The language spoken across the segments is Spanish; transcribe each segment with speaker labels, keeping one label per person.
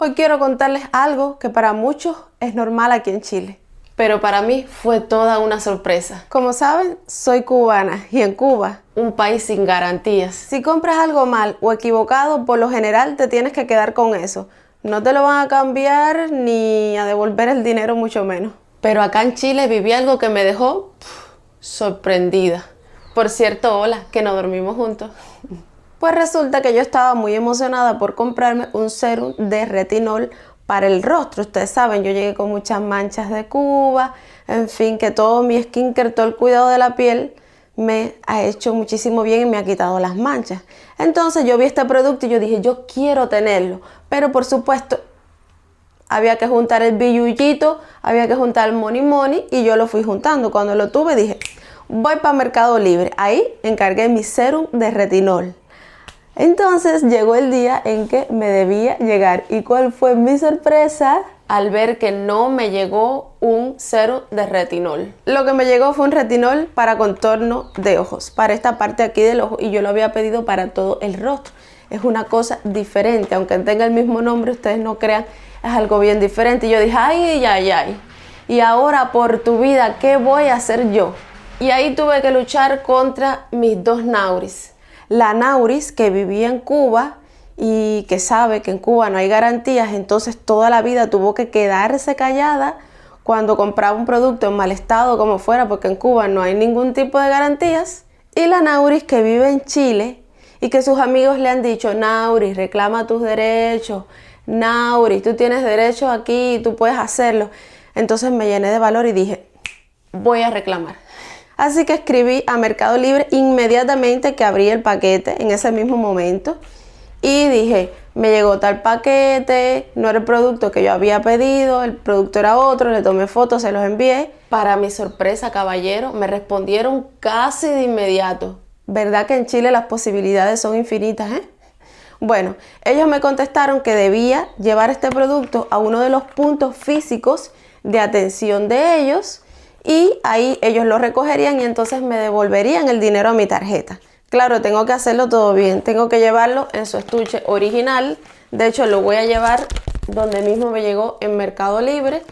Speaker 1: Hoy quiero contarles algo que para muchos es normal aquí en Chile, pero para mí fue toda una sorpresa. Como saben, soy cubana y en Cuba, un país sin garantías. Si compras algo mal o equivocado, por lo general te tienes que quedar con eso. No te lo van a cambiar ni a devolver el dinero, mucho menos. Pero acá en Chile viví algo que me dejó sorprendida. Por cierto, hola, que no dormimos juntos. Pues resulta que yo estaba muy emocionada por comprarme un serum de retinol para el rostro. Ustedes saben, yo llegué con muchas manchas de Cuba, en fin, que todo mi skincare, todo el cuidado de la piel me ha hecho muchísimo bien y me ha quitado las manchas. Entonces yo vi este producto y yo dije, yo quiero tenerlo, pero por supuesto había que juntar el billullito, había que juntar el money money y yo lo fui juntando. Cuando lo tuve dije, voy para Mercado Libre. Ahí encargué mi serum de retinol. Entonces llegó el día en que me debía llegar. ¿Y cuál fue mi sorpresa? Al ver que no me llegó un serum de retinol. Lo que me llegó fue un retinol para contorno de ojos, para esta parte aquí del ojo, y yo lo había pedido para todo el rostro. Es una cosa diferente, aunque tenga el mismo nombre, ustedes no crean, es algo bien diferente. Y yo dije, ay, ay, ay, y ahora por tu vida, ¿qué voy a hacer yo? Y ahí tuve que luchar contra mis dos Nauris. La Nauris, que vivía en Cuba y que sabe que en Cuba no hay garantías, entonces toda la vida tuvo que quedarse callada cuando compraba un producto en mal estado, como fuera, porque en Cuba no hay ningún tipo de garantías. Y la Nauris, que vive en Chile y que sus amigos le han dicho, Nauris, reclama tus derechos, Nauris, tú tienes derechos aquí, tú puedes hacerlo. Entonces me llené de valor y dije, voy a reclamar. Así que escribí a Mercado Libre inmediatamente que abrí el paquete, en ese mismo momento, y dije, me llegó tal paquete, no era el producto que yo había pedido, el producto era otro, le tomé fotos, se los envié. Para mi sorpresa, caballero, me respondieron casi de inmediato. ¿Verdad que en Chile las posibilidades son infinitas, eh? Bueno, ellos me contestaron que debía llevar este producto a uno de los puntos físicos de atención de ellos, y ahí ellos lo recogerían y entonces me devolverían el dinero a mi tarjeta. Claro, tengo que hacerlo todo bien, tengo que llevarlo en su estuche original. De hecho, lo voy a llevar donde mismo me llegó en Mercado Libre.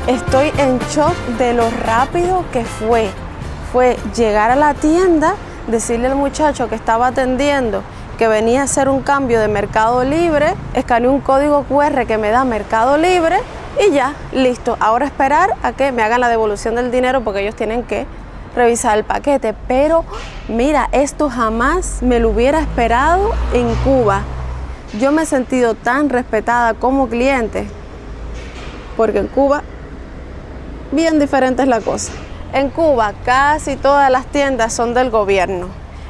Speaker 1: Estoy en shock de lo rápido que fue. Fue llegar a la tienda, decirle al muchacho que estaba atendiendo que venía a hacer un cambio de Mercado Libre, escaneé un código QR que me da Mercado Libre y ya, listo. Ahora esperar a que me hagan la devolución del dinero porque ellos tienen que revisar el paquete. Pero mira, esto jamás me lo hubiera esperado en Cuba. Yo me he sentido tan respetada como cliente porque en Cuba bien diferente es la cosa. En Cuba casi todas las tiendas son del gobierno.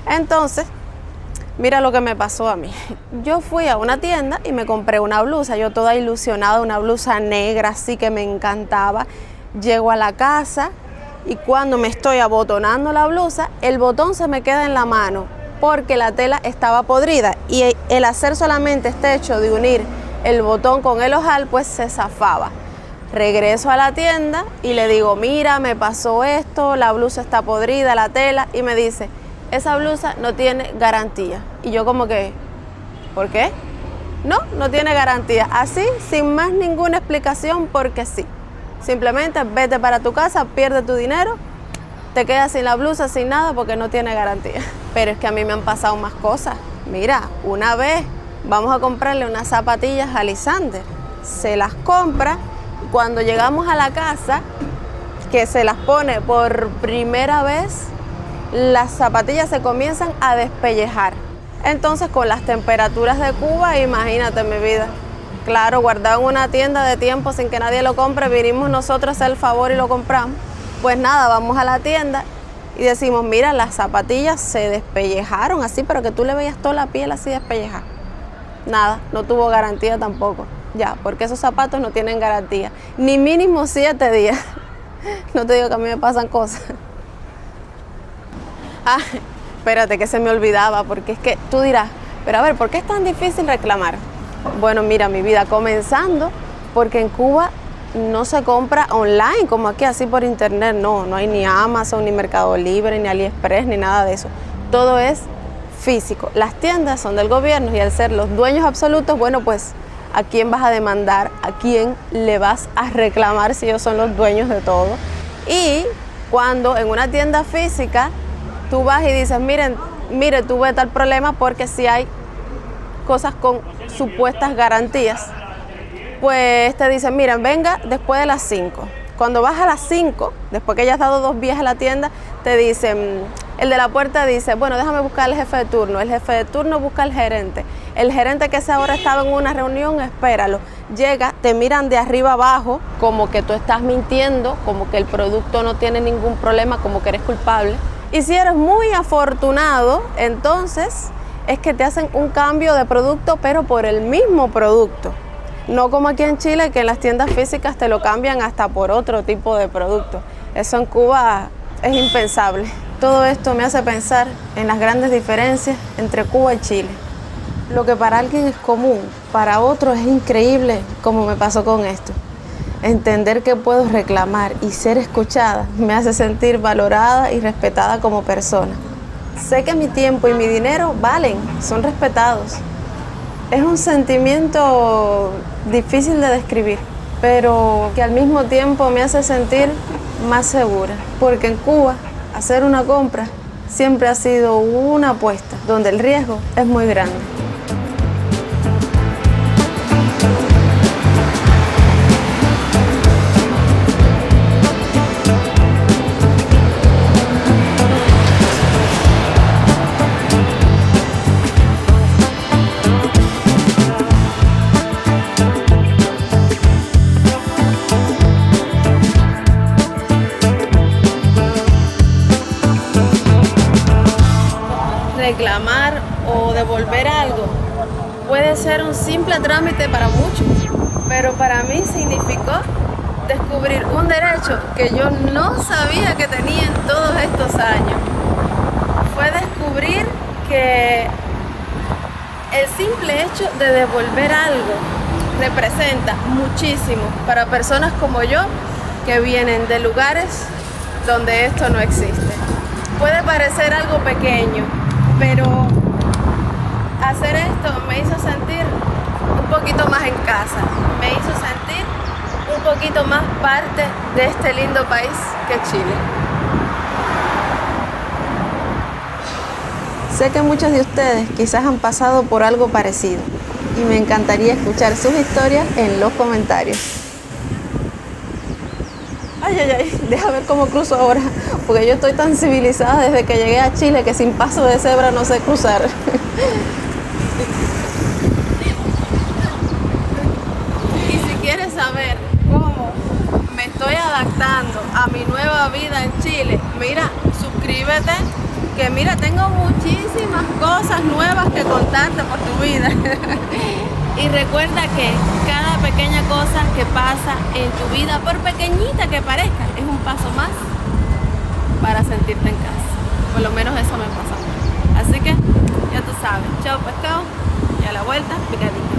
Speaker 1: Entonces, mira lo que me pasó a mí. Yo fui a una tienda y me compré una blusa. Yo toda ilusionada, una blusa negra, así que me encantaba. Llego a la casa y cuando me estoy abotonando la blusa, el botón se me queda en la mano porque la tela estaba podrida. Y el hacer solamente este hecho de unir el botón con el ojal, pues se zafaba. Regreso a la tienda y le digo, mira, me pasó esto, la blusa está podrida, la tela, y me dice, esa blusa no tiene garantía. Y yo como que, ¿por qué? No tiene garantía. Así, sin más ninguna explicación, porque sí. Simplemente vete para tu casa, pierde tu dinero te quedas sin la blusa, sin nada, porque no tiene garantía. Pero es que a mí me han pasado más cosas. Mira, una vez vamos a comprarle unas zapatillas a Lisander. Se las compra, cuando llegamos a la casa, que se las pone por primera vez, las zapatillas se comienzan a despellejar. Entonces, con las temperaturas de Cuba, imagínate mi vida. Claro, guardado en una tienda de tiempo sin que nadie lo compre, vinimos nosotros a hacer el favor y lo compramos. Pues nada, vamos a la tienda y decimos, mira, las zapatillas se despellejaron así, pero que tú le veías toda la piel así despellejada. Nada, no tuvo garantía tampoco. Ya, porque esos zapatos no tienen garantía. Ni mínimo 7 días. No te digo que a mí me pasan cosas. Ah, espérate que se me olvidaba, porque es que tú dirás, pero a ver, ¿por qué es tan difícil reclamar? Bueno, mira, mi vida, comenzando porque en Cuba no se compra online como aquí, así por internet, no hay ni Amazon, ni Mercado Libre, ni AliExpress, ni nada de eso. Todo es físico. Las tiendas son del gobierno y al ser los dueños absolutos, bueno, pues, ¿a quién vas a demandar? ¿A quién le vas a reclamar si ellos son los dueños de todo? Y cuando en una tienda física tú vas y dices, mire, tuve tal problema porque si hay cosas con supuestas garantías, pues te dicen, miren, venga después de las 5. Cuando vas a las 5, después que ya has dado 2 días a la tienda, te dicen, el de la puerta dice, bueno, déjame buscar al jefe de turno. El jefe de turno busca al gerente. El gerente que esa hora estaba en una reunión, espéralo. Llega, te miran de arriba abajo, como que tú estás mintiendo, como que el producto no tiene ningún problema, como que eres culpable. Y si eres muy afortunado, entonces es que te hacen un cambio de producto, pero por el mismo producto. No como aquí en Chile, que en las tiendas físicas te lo cambian hasta por otro tipo de producto. Eso en Cuba es impensable. Todo esto me hace pensar en las grandes diferencias entre Cuba y Chile. Lo que para alguien es común, para otro es increíble, como me pasó con esto. Entender que puedo reclamar y ser escuchada me hace sentir valorada y respetada como persona. Sé que mi tiempo y mi dinero valen, son respetados. Es un sentimiento difícil de describir, pero que al mismo tiempo me hace sentir más segura, porque en Cuba hacer una compra siempre ha sido una apuesta, donde el riesgo es muy grande. Reclamar o devolver algo puede ser un simple trámite para muchos, pero para mí significó descubrir un derecho que yo no sabía que tenía en todos estos años. Fue descubrir que el simple hecho de devolver algo representa muchísimo para personas como yo que vienen de lugares donde esto no existe. Puede parecer algo pequeño, pero hacer esto me hizo sentir un poquito más en casa, me hizo sentir un poquito más parte de este lindo país que Chile. Sé que muchos de ustedes quizás han pasado por algo parecido y me encantaría escuchar sus historias en los comentarios. Ay, déjame ver cómo cruzo ahora, porque yo estoy tan civilizada desde que llegué a Chile que sin paso de cebra no sé cruzar. Y si quieres saber cómo me estoy adaptando a mi nueva vida en Chile, mira, suscríbete, que mira, tengo muchísimas cosas nuevas que contarte por tu vida. Y recuerda que cada pequeña cosa que pasa en tu vida, por pequeñita que parezca, es un paso más para sentirte en casa. Por lo menos eso me pasa. Así que ya tú sabes, chao pescado y a la vuelta picadito.